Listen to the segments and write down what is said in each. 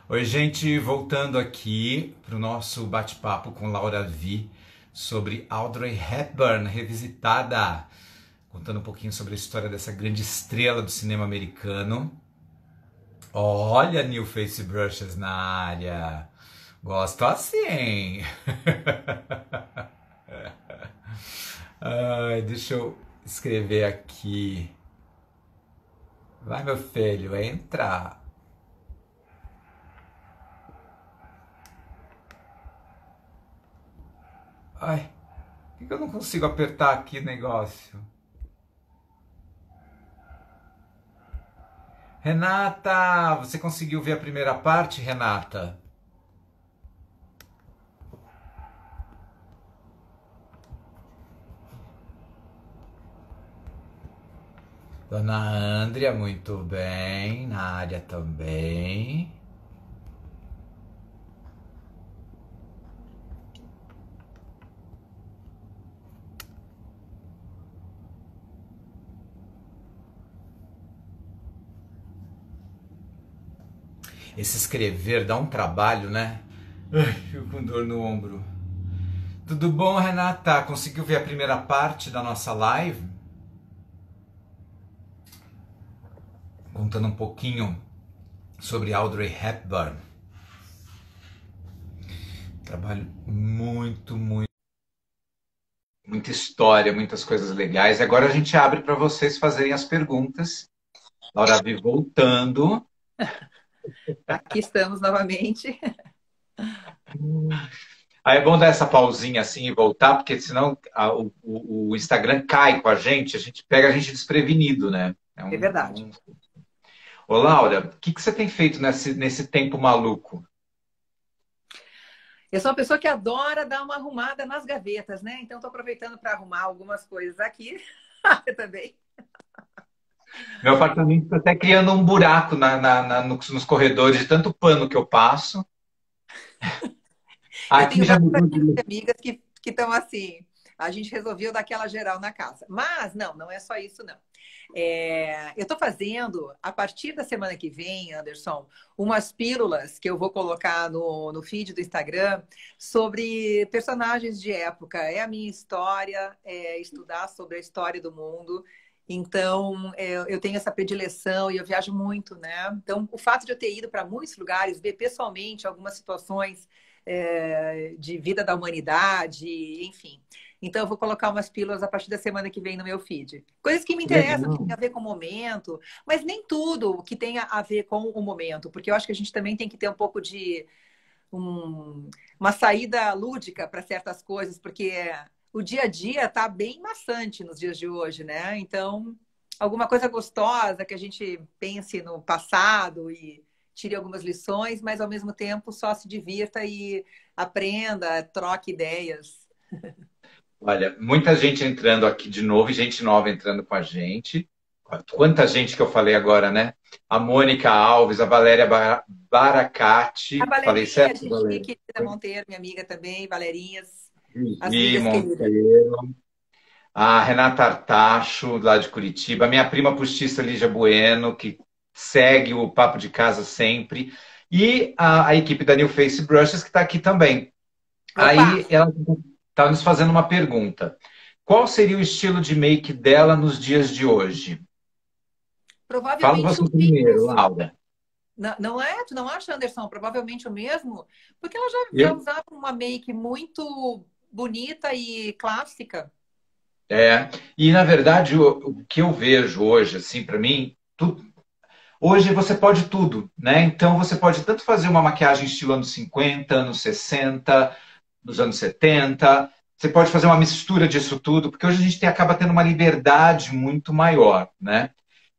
Oi, gente, voltando aqui para o nosso bate-papo com Laura Vi sobre Audrey Hepburn revisitada, contando um pouquinho sobre a história dessa grande estrela do cinema americano. Olha, New Face Brushes na área. Gosto assim. Ai, deixa eu escrever aqui. Vai, meu filho, entra. Ai, por que eu não consigo apertar aqui o negócio? Renata, você conseguiu ver a primeira parte, Renata? Dona Andrea, muito bem. Na área também. Esse escrever dá um trabalho, né? Ai, fico com dor no ombro. Tudo bom, Renata? Conseguiu ver a primeira parte da nossa live? Contando um pouquinho sobre Audrey Hepburn. Trabalho muita história, muitas coisas legais. Agora a gente abre para vocês fazerem as perguntas. Laura Vi voltando. Aqui estamos novamente. Aí é bom dar essa pausinha assim e voltar, porque senão o Instagram cai com a gente pega a gente desprevenido, né? É verdade. Ô, Laura, o que você tem feito nesse tempo maluco? Eu sou uma pessoa que adora dar uma arrumada nas gavetas, né? Então, estou aproveitando para arrumar algumas coisas aqui também. Meu apartamento está até criando um buraco nos corredores de tanto pano que eu passo. Eu Aqui tenho já várias mudou de. amigas que estão assim. A gente resolveu dar aquela geral na casa. Mas, não é só isso, não. Eu estou fazendo, a partir da semana que vem, Anderson, umas pílulas que eu vou colocar no feed do Instagram sobre personagens de época. É a minha história, é estudar sobre a história do mundo. Então, eu tenho essa predileção e eu viajo muito, né? Então, o fato de eu ter ido para muitos lugares, ver pessoalmente algumas situações de vida da humanidade, enfim. Então, eu vou colocar umas pílulas a partir da semana que vem no meu feed. Coisas que me Que interessam, que legal. tem a ver com o momento, mas nem tudo que tenha a ver com o momento, porque eu acho que a gente também tem que ter um pouco de uma saída lúdica para certas coisas, porque o dia a dia está bem maçante nos dias de hoje, né? Então, alguma coisa gostosa que a gente pense no passado e tire algumas lições, mas ao mesmo tempo só se divirta e aprenda, troque ideias. Olha, muita gente entrando aqui de novo e gente nova entrando com a gente. Quanta gente que eu falei agora, né? A Mônica Alves, a Valéria A Baracate. Falei Valerinha, certo, Gigi, Valéria? querida Monteiro, minha amiga também, Valerinhas, as Gigi migas queridas. Monteiro. A Renata Artacho, lá de Curitiba. A minha prima postiça Lígia Bueno, que segue o Papo de Casa sempre. E a equipe da New Face Brushes, que está aqui também. Opa, Aí ela está nos fazendo uma pergunta. Qual seria o estilo de make dela nos dias de hoje? Fala provavelmente você o primeiro, mesmo. Laura. Não, não é? Tu não acha, Anderson? Provavelmente o mesmo? Porque ela já Eu, usava uma make muito bonita e clássica. e na verdade o que eu vejo hoje, assim, para mim, hoje você pode tudo, né? Então você pode tanto fazer uma maquiagem estilo anos 50, anos 60, nos anos 70. Você pode fazer uma mistura disso tudo, porque hoje a gente acaba tendo uma liberdade muito maior, né?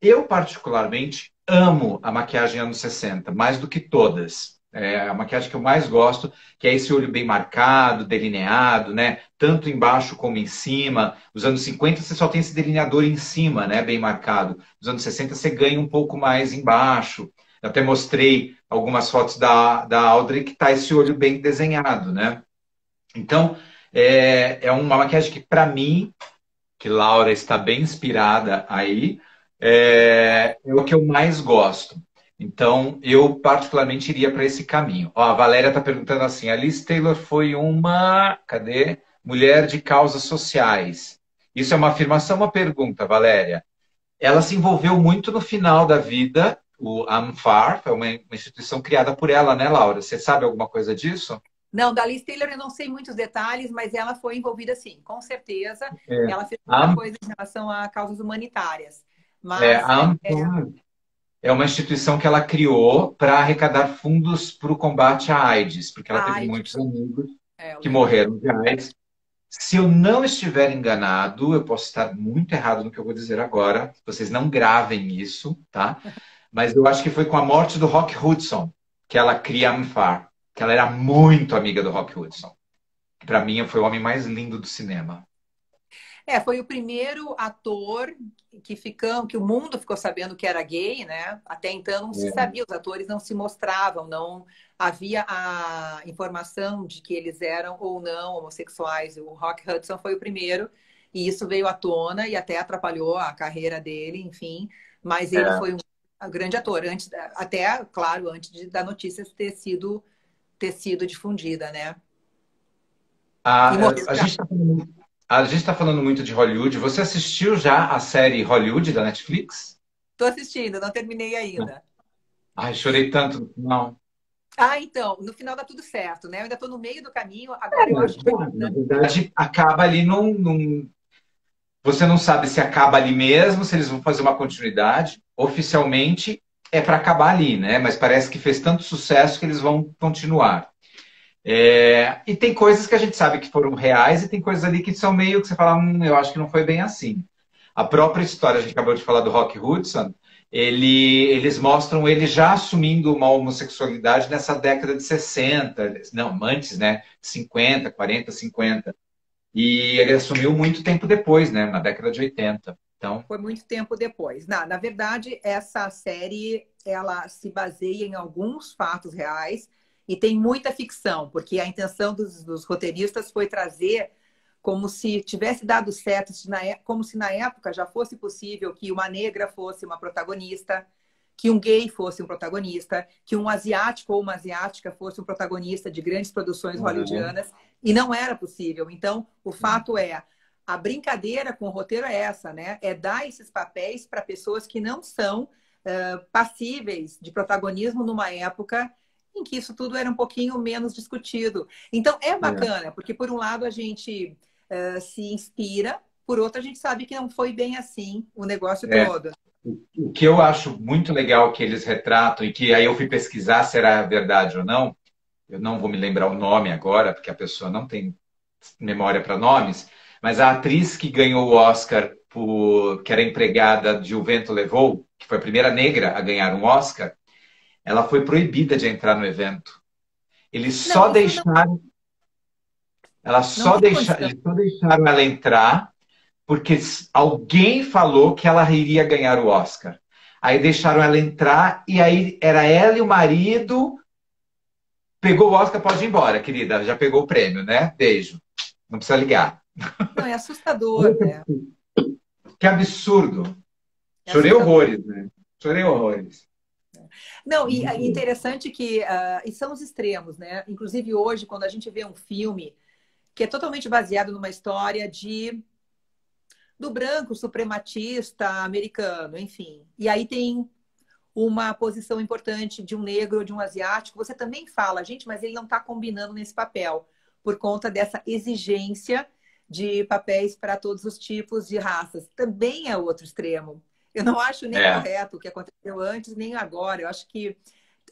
Eu, particularmente, amo a maquiagem anos 60, mais do que todas. É a maquiagem que eu mais gosto, que é esse olho bem marcado, delineado, né? Tanto embaixo como em cima. Os anos 50 você só tem esse delineador em cima, né? Bem marcado. Os anos 60 você ganha um pouco mais embaixo. Eu até mostrei algumas fotos da Audrey que tá esse olho bem desenhado, né? Então, é uma maquiagem que, para mim, que Laura está bem inspirada aí, é o que eu mais gosto. Então, eu particularmente iria para esse caminho. Ó, a Valéria está perguntando assim: a Liz Taylor foi uma, cadê? Mulher de causas sociais. Isso é uma afirmação ou uma pergunta, Valéria? Ela se envolveu muito no final da vida. O AMFAR é uma instituição criada por ela, né, Laura? Você sabe alguma coisa disso? Não, da Liz Taylor eu não sei muitos detalhes, mas ela foi envolvida sim, com certeza. É. Ela fez A, muita Am- coisa em relação a causas humanitárias. Mas a AMFAR é uma instituição que ela criou para arrecadar fundos para o combate à AIDS, porque ela a teve AIDS, muitos amigos eu que lembro. morreram de AIDS. Se eu não estiver enganado, eu posso estar muito errado no que eu vou dizer agora. Vocês não gravem isso, tá? Mas eu acho que foi com a morte do Rock Hudson que ela cria a Amfar, que ela era muito amiga do Rock Hudson. Que para mim foi o homem mais lindo do cinema. Foi o primeiro ator que o mundo ficou sabendo que era gay, né? Até então não se sabia, os atores não se mostravam, não havia a informação de que eles eram ou não homossexuais. O Rock Hudson foi o primeiro, e isso veio à tona e até atrapalhou a carreira dele, enfim. Mas ele É. foi um grande ator, até, claro, da notícia ter sido difundida, né? E A, morreu a já. gente está falando, a gente tá falando muito de Hollywood. Você assistiu já a série Hollywood da Netflix? Tô assistindo, não terminei ainda. Ai, chorei tanto no final. Ah, então, no final dá tudo certo, né? Eu ainda estou no meio do caminho, agora eu acho Na bacana. verdade, acaba ali você não sabe se acaba ali mesmo, se eles vão fazer uma continuidade. Oficialmente é para acabar ali, né? Mas parece que fez tanto sucesso que eles vão continuar. E tem coisas que a gente sabe que foram reais e tem coisas ali que são meio que você fala, eu acho que não foi bem assim. A própria história, a gente acabou de falar do Rock Hudson, eles mostram ele já assumindo uma homossexualidade nessa década de 60, não, antes, né? 50, 40, 50. E ele assumiu muito tempo depois, né? Na década de 80. Então, Foi muito tempo depois. Na verdade, essa série ela se baseia em alguns fatos reais e tem muita ficção, porque a intenção dos roteiristas foi trazer como se tivesse dado certo, como se na época já fosse possível que uma negra fosse uma protagonista, que um gay fosse um protagonista, que um asiático ou uma asiática fosse um protagonista de grandes produções hollywoodianas, e não era possível. Então, o fato é, a brincadeira com o roteiro é essa, né? É dar esses papéis para pessoas que não são passíveis de protagonismo numa época em que isso tudo era um pouquinho menos discutido. Então, é bacana, porque por um lado a gente se inspira, por outro a gente sabe que não foi bem assim o negócio é, todo. o que eu acho muito legal que eles retratam, e que aí eu fui pesquisar se era verdade ou não, eu não vou me lembrar o nome agora, porque a pessoa não tem memória para nomes, mas a atriz que ganhou o Oscar, que era empregada de O Vento Levou, que foi a primeira negra a ganhar um Oscar, ela foi proibida de entrar no evento. Eles Não, só isso não, deixaram, não tem condição. eles só deixaram ela entrar porque alguém falou que ela iria ganhar o Oscar. Aí deixaram ela entrar e aí era ela e o marido. Pegou o Oscar, pode ir embora, querida. Já pegou o prêmio, né? Beijo. Não precisa ligar. Não, é assustador, né? Que absurdo. É Chorei assustador. horrores, né? Chorei horrores. Não, e é Muito. interessante que e são os extremos, né? Inclusive hoje, quando a gente vê um filme que é totalmente baseado numa história do branco suprematista americano, enfim. E aí tem uma posição importante de um negro ou de um asiático, você também fala, gente, mas ele não está combinando nesse papel, por conta dessa exigência de papéis para todos os tipos de raças. Também é outro extremo. Eu não acho nem É, correto o que aconteceu antes, nem agora. Eu acho que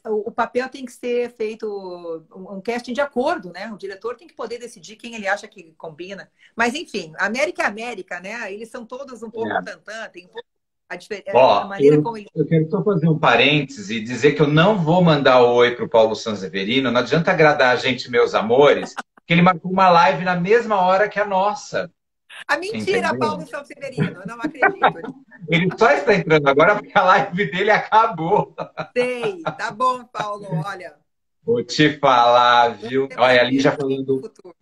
o papel tem que ser feito um casting de acordo, né? O diretor tem que poder decidir quem ele acha que combina. Mas, enfim, América é América, né? Eles são todos um pouco é. tantã, tem um pouco a Ó, maneira como eles. eu quero só fazer um parêntese e dizer que eu não vou mandar oi para o Paulo Sanseverino. Não adianta agradar a gente, meus amores, que ele marcou uma live na mesma hora que a nossa. A mentira, Entendeu? Paulo São Severino, eu não acredito. Ele só está entrando agora porque a live dele acabou. Sei, tá bom, Paulo, olha, Vou te falar, vamos viu? Olha, a debater Lígia isso aí no falando futuro.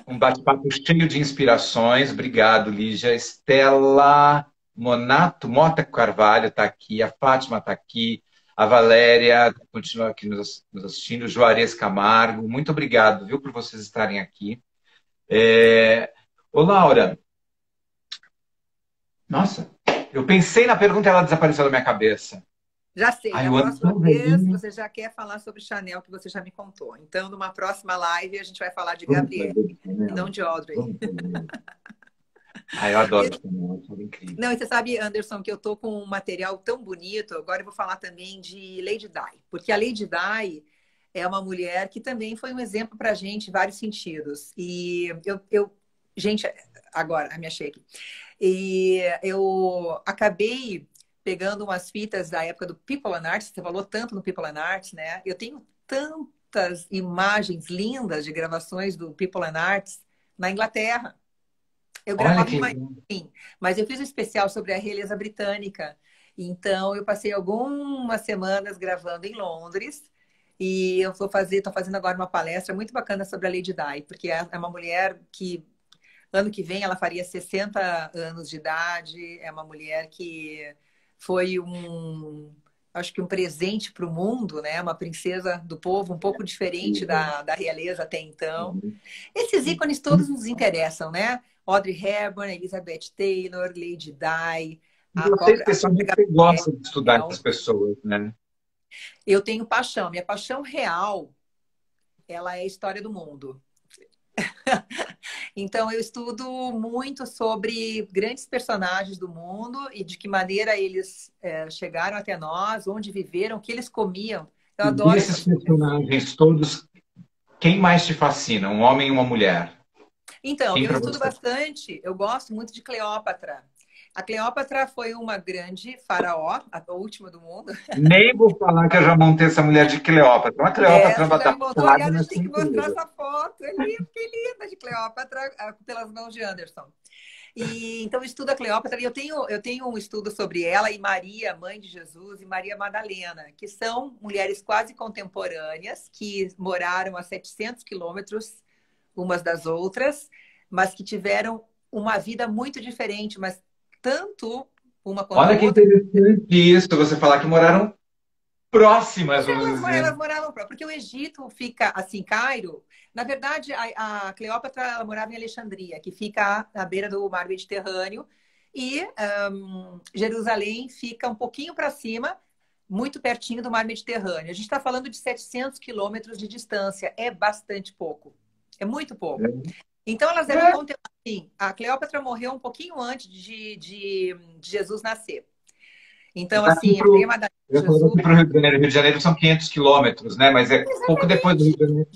um bate-papo cheio de inspirações. Obrigado, Lígia. Estela Monato, Mota Carvalho está aqui, a Fátima está aqui, A Valéria continua aqui nos assistindo. Juarez Camargo, muito obrigado, viu, por vocês estarem aqui. Ô, Laura, nossa, eu pensei na pergunta e ela desapareceu da minha cabeça. Já sei, Ai, da o ano próxima tão vez velhinho. você já quer falar sobre Chanel, que você já me contou. Então, numa próxima live, a gente vai falar de Gabrielle, e não de Audrey. Vamos fazer. Ai, eu adoro Chanel, é incrível. Não, e você sabe, Anderson, que eu tô com um material tão bonito. Agora eu vou falar também de Lady Di, porque a Lady Di é uma mulher que também foi um exemplo para a gente em vários sentidos. E gente, agora, me achei aqui. E eu acabei pegando umas fitas da época do People and Arts, você falou tanto no People and Arts, né? Eu tenho tantas imagens lindas de gravações do People and Arts na Inglaterra. Eu Olha gravava em que Miami, legal. mas eu fiz um especial sobre a realeza britânica. Então, eu passei algumas semanas gravando em Londres. E eu estou fazendo agora uma palestra muito bacana sobre a Lady Di, porque é uma mulher que, ano que vem, ela faria 60 anos de idade. É uma mulher que foi acho que um presente para o mundo, né? Uma princesa do povo, um pouco diferente da realeza até então. Esses ícones todos nos interessam, né? Audrey Hepburn, Elizabeth Taylor, Lady Di, E você, a própria especialmente, você gosta de estudar Gabrielle. essas pessoas, né? Eu tenho paixão. Minha paixão real, ela é a história do mundo. Então, eu estudo muito sobre grandes personagens do mundo e de que maneira eles chegaram até nós, onde viveram, o que eles comiam. Eu E adoro desses essas coisas. personagens todos, quem mais te fascina? Um homem e uma mulher? Então, Quem eu para estudo você? bastante, eu gosto muito de Cleópatra. A Cleópatra foi uma grande faraó, a última do mundo. Nem vou falar que eu já montei essa mulher de Cleópatra. Uma Cleópatra Você já me montou. adaptada, Aliás, a mas gente tem foi que mostrar incrível. essa foto. É linda, que linda de Cleópatra, pelas mãos de Anderson. E então eu estudo a Cleópatra e eu tenho um estudo sobre ela e Maria, mãe de Jesus, e Maria Madalena, que são mulheres quase contemporâneas, que moraram a 700 quilômetros umas das outras, mas que tiveram uma vida muito diferente, mas tanto uma quanto a Olha que outra. interessante isso, você falar que moraram próximas, vamos Elas dizer. moravam próprio, porque o Egito fica assim, Cairo. Na verdade, a Cleópatra ela morava em Alexandria, que fica à beira do mar Mediterrâneo, e Jerusalém fica um pouquinho para cima, muito pertinho do mar Mediterrâneo. A gente está falando de 700 quilômetros de distância, é bastante pouco, é muito pouco. Então, elas eram É, contemporâneas. Assim, a Cleópatra morreu um pouquinho antes de Jesus nascer. Então, daqui assim, a para Maria o Madalena de eu falo Jesus. daqui para o Rio de Janeiro. Rio de Janeiro são 500 quilômetros, né? Mas é pouco depois do Rio de Janeiro.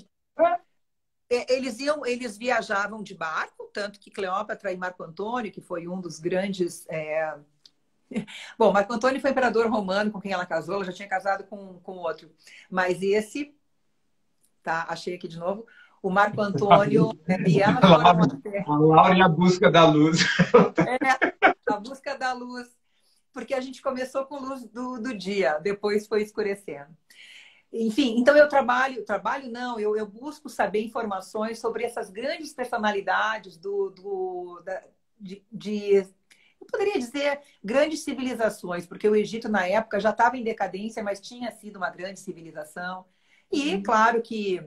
Eles viajavam de barco, tanto que Cleópatra e Marco Antônio, que foi um dos grandes. Bom, Marco Antônio foi imperador romano com quem ela casou, ela já tinha casado com outro. Mas esse, tá? Achei aqui de novo. O Marco Antônio e ela A foram Laura, até a Laura em a busca da luz. a busca da luz, porque a gente começou com luz do dia, depois foi escurecendo. Enfim, então trabalho não, eu busco saber informações sobre essas grandes personalidades eu poderia dizer, grandes civilizações, porque o Egito, na época, já estava em decadência, mas tinha sido uma grande civilização. E, claro, que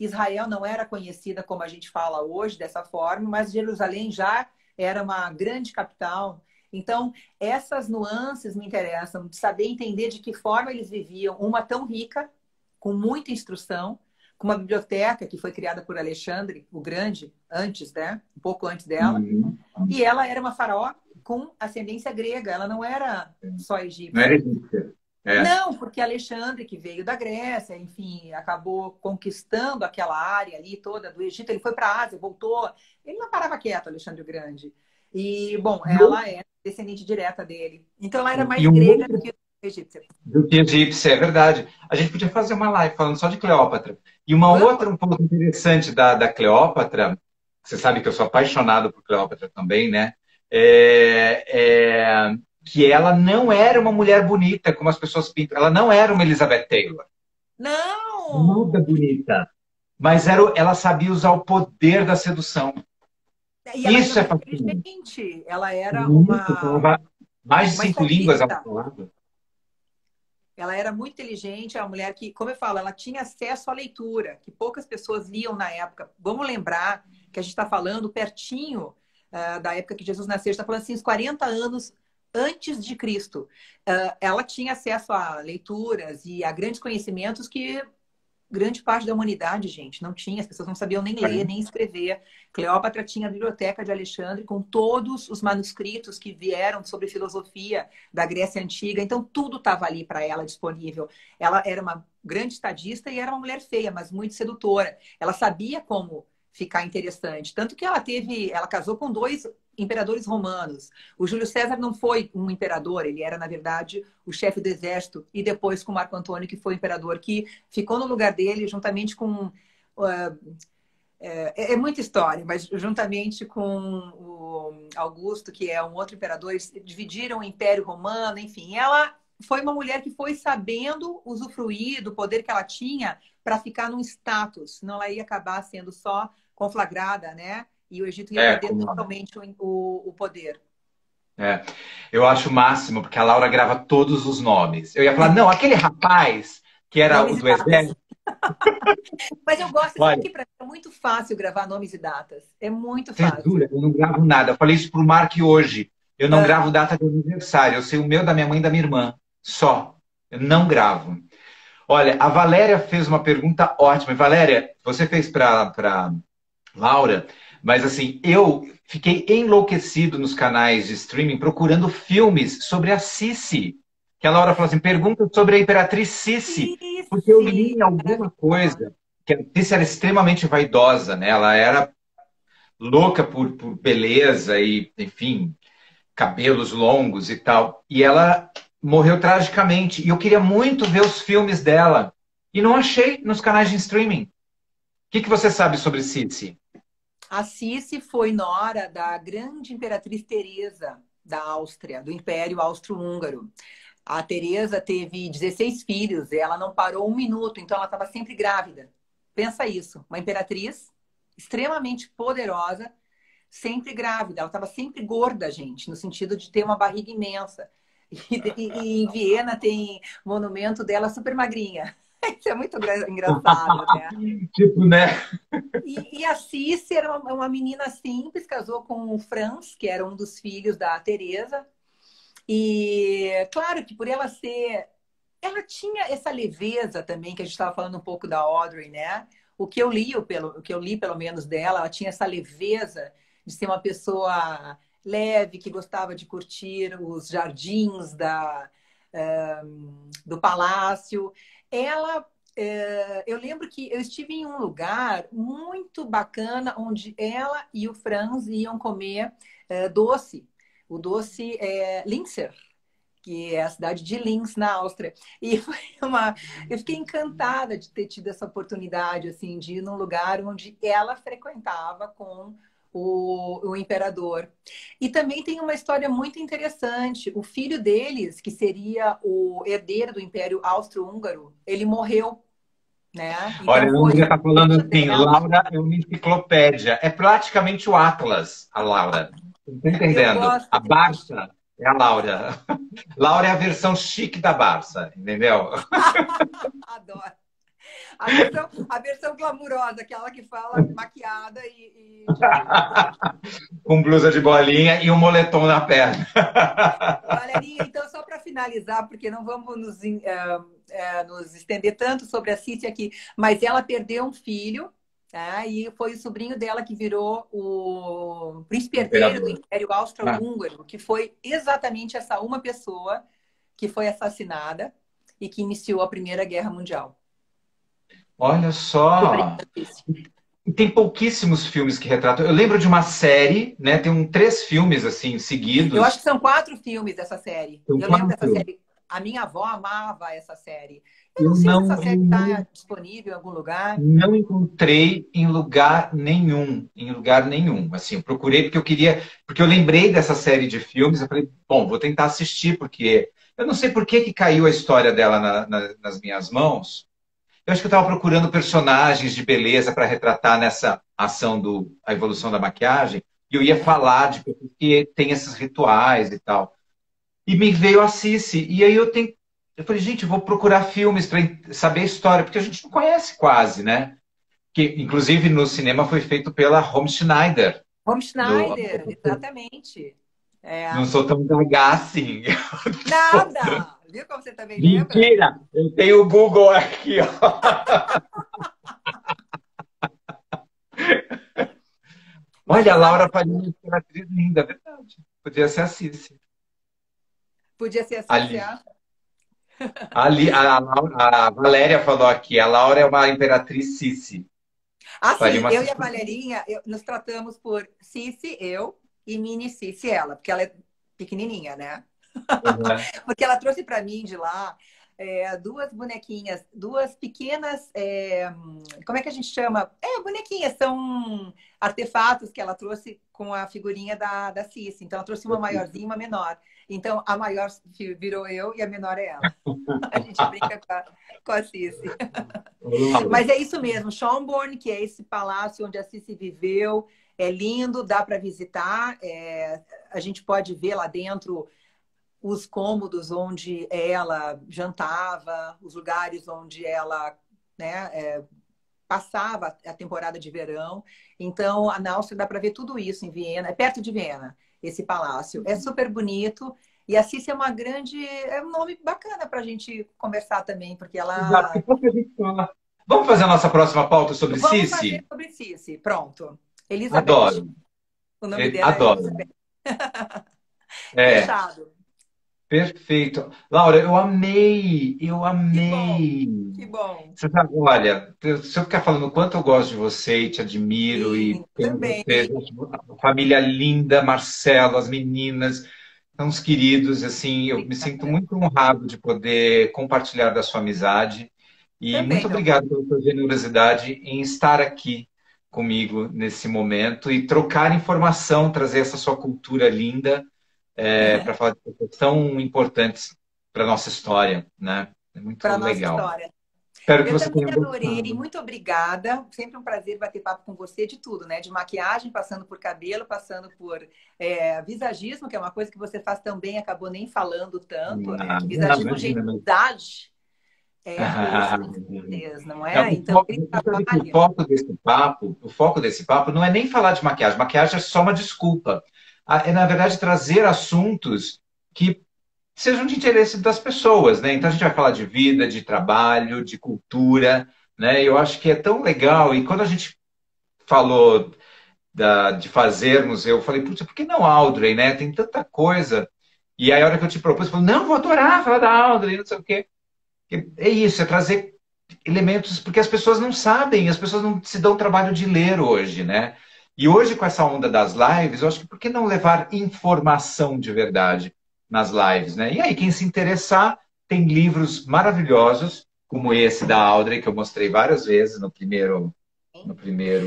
Israel não era conhecida como a gente fala hoje, dessa forma, mas Jerusalém já era uma grande capital. Então, essas nuances me interessam, de saber entender de que forma eles viviam, uma tão rica, com muita instrução, com uma biblioteca que foi criada por Alexandre o Grande, antes, né? Um pouco antes dela. E ela era uma faraó com ascendência grega, ela não era só Não era egípcia. egípcia. É. Não, porque Alexandre, que veio da Grécia, enfim, acabou conquistando aquela área ali toda do Egito, ele foi para a Ásia, voltou, ele não parava quieto, Alexandre o Grande. E, bom, ela é descendente direta dele. Então, ela era mais E um grega do outro que egípcia. do que egípcia, é verdade. A gente podia fazer uma live falando só de Cleópatra. E uma Vamos? outra, um ponto interessante da Cleópatra, você sabe que eu sou apaixonado por Cleópatra também, né? Que ela não era uma mulher bonita, como as pessoas pintam. Ela não era uma Elizabeth Taylor. Nada Não! bonita. Mas ela sabia usar o poder da sedução. E ela era Isso é muito fascinante. inteligente, ela era Muito. uma Falava mais de 5 línguas ela estadista. falava. Ela era muito inteligente, é uma mulher que, como eu falo, ela tinha acesso à leitura, que poucas pessoas liam na época. Vamos lembrar que a gente está falando pertinho da época que Jesus nasceu, está falando assim, uns 40 anos antes de Cristo. Ela tinha acesso a leituras e a grandes conhecimentos que grande parte da humanidade, gente, não tinha. As pessoas não sabiam nem ler, nem escrever. Cleópatra tinha a biblioteca de Alexandre com todos os manuscritos que vieram sobre filosofia da Grécia Antiga. Então, tudo estava ali para ela disponível. Ela era uma grande estadista e era uma mulher feia, mas muito sedutora. Ela sabia como ficar interessante. Tanto que ela casou com 2 imperadores romanos. O Júlio César não foi um imperador, ele era, na verdade, o chefe do exército, e depois com Marco Antônio, que foi o imperador, que ficou no lugar dele, juntamente com... é muita história, mas juntamente com o Augusto, que é um outro imperador, eles dividiram o Império Romano, enfim. Ela foi uma mulher que foi sabendo usufruir do poder que ela tinha para ficar num status, senão ela ia acabar sendo só conflagrada, né? E o Egito ia perder totalmente o poder. Eu acho o máximo, porque a Laura grava todos os nomes. Eu ia falar, não, aquele rapaz que era o do exército. Mas eu gosto, sabe que para mim é muito fácil gravar nomes e datas. É muito fácil. Eu não gravo nada. Eu falei isso pro Mark hoje. Eu não gravo data de aniversário. Eu sei o meu, da minha mãe e da minha irmã. Só. Eu não gravo. Olha, a Valéria fez uma pergunta ótima. Valéria, você fez para Laura, mas assim, eu fiquei enlouquecido nos canais de streaming procurando filmes sobre a Sissi. Que a Laura falou assim, pergunta sobre a Imperatriz Sissi. Porque eu li em alguma coisa que a Sissi era extremamente vaidosa, né? Ela era louca por beleza e, enfim, cabelos longos e tal. E ela morreu tragicamente. E eu queria muito ver os filmes dela. E não achei nos canais de streaming. O que você sabe sobre Sissi? A Sissi foi nora da grande imperatriz Teresa da Áustria, do Império Austro-Húngaro. A Teresa teve 16 filhos, ela não parou um minuto, então ela estava sempre grávida. Pensa isso, uma imperatriz extremamente poderosa, sempre grávida. Ela estava sempre gorda, gente, no sentido de ter uma barriga imensa. E em Viena tem monumento dela super magrinha. Isso é muito engraçado, né? Tipo, né? E a Sissi era uma menina simples, casou com o Franz, que era um dos filhos da Teresa. E claro que por ela ser... Ela tinha essa leveza também, que a gente estava falando um pouco da Audrey, né? O que eu li, pelo menos dela, ela tinha essa leveza de ser uma pessoa leve, que gostava de curtir os jardins do palácio. Eu lembro que eu estive em um lugar muito bacana, onde ela e o Franz iam comer doce. O doce é Linzer, que é a cidade de Linz, na Áustria. E foi eu fiquei encantada de ter tido essa oportunidade, assim, de ir num lugar onde ela frequentava com o imperador. E também tem uma história muito interessante. O filho deles, que seria o herdeiro do Império Austro-Húngaro, ele morreu, né? Então, olha, a Andrea está falando assim, Laura é uma enciclopédia. É praticamente o Atlas, a Laura. Não está entendendo? A Barça é a Laura. Laura é a versão chique da Barça, entendeu? Adoro. A versão glamurosa, aquela que fala maquiada com blusa de bolinha e um moletom na perna. Galerinha, então só para finalizar, porque não vamos nos estender tanto sobre a Sissi aqui, mas ela perdeu um filho, tá? E foi o sobrinho dela que virou o príncipe herdeiro do Império Austro-Húngaro, que foi exatamente essa uma pessoa que foi assassinada e que iniciou a Primeira Guerra Mundial. Olha só! E tem pouquíssimos filmes que retratam. Eu lembro de uma série, né? Tem 3 filmes assim seguidos. Eu acho que são 4 filmes dessa série. Eu lembro dessa série. A minha avó amava essa série. Eu não sei se essa série está disponível em algum lugar. Não encontrei em lugar nenhum. Em lugar nenhum. Assim, eu procurei porque eu queria. Porque eu lembrei dessa série de filmes. Eu falei, bom, vou tentar assistir, porque eu não sei por que caiu a história dela nas minhas mãos. Eu acho que eu estava procurando personagens de beleza para retratar nessa ação a evolução da maquiagem. E eu ia falar de pessoas que tem esses rituais e tal. E me veio a Sissi. E aí eu Eu falei, gente, eu vou procurar filmes para saber a história, porque a gente não conhece quase, né? Que, inclusive, no cinema foi feito pela Romy Schneider. Rob No... Schneider, exatamente. É. Não sou tão gaga assim. Nada! Viu como você também lembra? Mentira! Eu tenho o Google aqui, ó. Mas Olha, você a sabe Laura que Palinha é uma atriz linda, é verdade. Podia ser a Cici. podia ser assim, você Ali, acha? a Valéria falou aqui, a Laura é uma imperatriz Cici. Ah, Faria sim, uma eu e a Cici. Valerinha, nos tratamos por Cici, eu, e Mini Cici, ela, porque ela é pequenininha, né? Uhum. Porque ela trouxe para mim de lá duas bonequinhas, duas pequenas. Como é que a gente chama? Bonequinhas, são artefatos que ela trouxe com a figurinha da Cici. Então, ela trouxe uma maiorzinha e uma menor. Então, a maior virou eu e a menor é ela. A gente brinca com a Cici. Laura. Mas é isso mesmo, Schönborn, que é esse palácio onde a Cici viveu, é lindo, dá para visitar. A gente pode ver lá dentro os cômodos onde ela jantava, os lugares onde ela, né, passava a temporada de verão. Então, na Áustria dá para ver tudo isso em Viena, é perto de Viena, esse palácio. É super bonito. E a Cici é um nome bacana para a gente conversar também, porque Exato, que ela. pouco a gente fala. Vamos fazer a nossa próxima pauta sobre Vamos fazer Cici? sobre Cici. Pronto. Elizabeth. Adoro, O nome dela é adoro. Elizabeth. É, Fechado. perfeito. Laura, eu amei, eu Que bom. amei. Que bom. Você sabe, olha, se eu ficar falando o quanto eu gosto de você e te admiro e Sim, tenho também. você, a família linda, Marcelo, as meninas, são uns queridos, assim, eu me sinto Obrigada. muito honrado de poder compartilhar da sua amizade e Também, muito meu amor. obrigado pela sua generosidade em estar aqui comigo nesse momento e trocar informação, trazer essa sua cultura linda para falar de coisas tão importantes para a nossa história, né? É muito Para a nossa legal. história. Espero que Eu você também tenha adorei, gostado. muito obrigada. Sempre um prazer bater papo com você de tudo, né? De maquiagem, passando por cabelo, passando por visagismo, que é uma coisa que você faz também, acabou nem falando tanto, né? Ah, Que não, visagismo, gente, imagina, mas... visage é rosto em francês, não Não, é? Então, ele você sabe que trabalha. o foco desse papo não é nem falar de maquiagem. Maquiagem é só uma desculpa. É, na verdade, trazer assuntos que sejam de interesse das pessoas, né? Então, a gente vai falar de vida, de trabalho, de cultura, né? Eu acho que é tão legal. E quando a gente falou de fazermos, eu falei, putz, por que não Audrey, né? Tem tanta coisa. E aí, a hora que eu te propus, eu falei, não, vou adorar falar da Audrey, não sei o quê. É isso, é trazer elementos, porque as pessoas não sabem, as pessoas não se dão o trabalho de ler hoje, né? E hoje, com essa onda das lives, eu acho que por que não levar informação de verdade nas lives, né? E aí, quem se interessar, tem livros maravilhosos, como esse da Audrey, que eu mostrei várias vezes no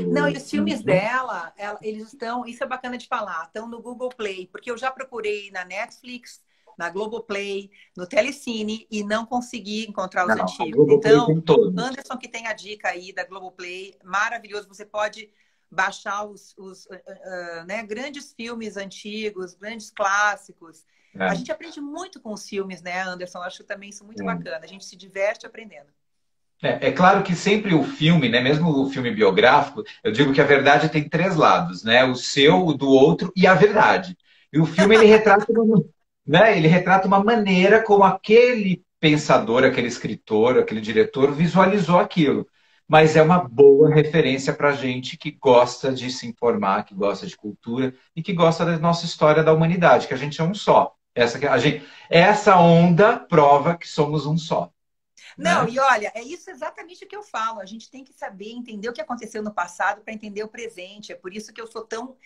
Não, e primeiro os filmes vídeo. dela, eles estão, isso é bacana de falar, estão no Google Play, porque eu já procurei na Netflix, na Globoplay, no Telecine e não consegui encontrar os Não, a antigos. Globoplay Então, tem todos. Anderson, que tem a dica aí da Globoplay, maravilhoso, você pode baixar né, grandes filmes antigos, grandes clássicos. A É, gente aprende muito com os filmes, né, Anderson? Eu acho também isso muito é. bacana. A gente se diverte aprendendo. É claro que sempre o filme, né, mesmo o filme biográfico, eu digo que a verdade tem três lados, né? O seu, o do outro e a verdade. E o filme ele retrata né, ele retrata uma maneira como aquele pensador, aquele escritor, aquele diretor visualizou aquilo. Mas é uma boa referência para gente que gosta de se informar, que gosta de cultura e que gosta da nossa história da humanidade, que a gente é um só. Essa onda prova que somos um só, Não, né? e olha, é isso exatamente o que eu falo. A gente tem que saber entender o que aconteceu no passado para entender o presente. É por isso que eu sou tão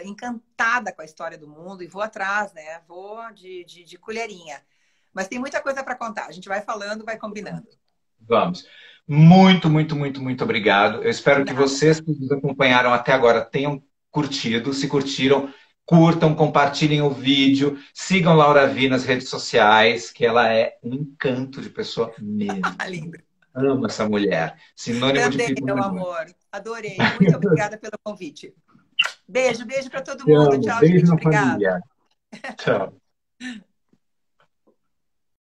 encantada com a história do mundo e vou atrás, né? Vou de colherinha. Mas tem muita coisa para contar. A gente vai falando, vai combinando. Vamos. Muito, muito, muito, muito obrigado. Eu De espero que nada. vocês que nos acompanharam até agora tenham curtido. Se curtiram, curtam, compartilhem o vídeo, sigam Laura Vi nas redes sociais, que ela é um encanto de pessoa mesmo. Lindo. Amo essa mulher. Sinônimo de Também, meu figura. amor. Adorei. Muito obrigada pelo convite. Beijo, beijo para todo Te mundo. amo. Tchau, Beijo gente. na Obrigada. família. Tchau.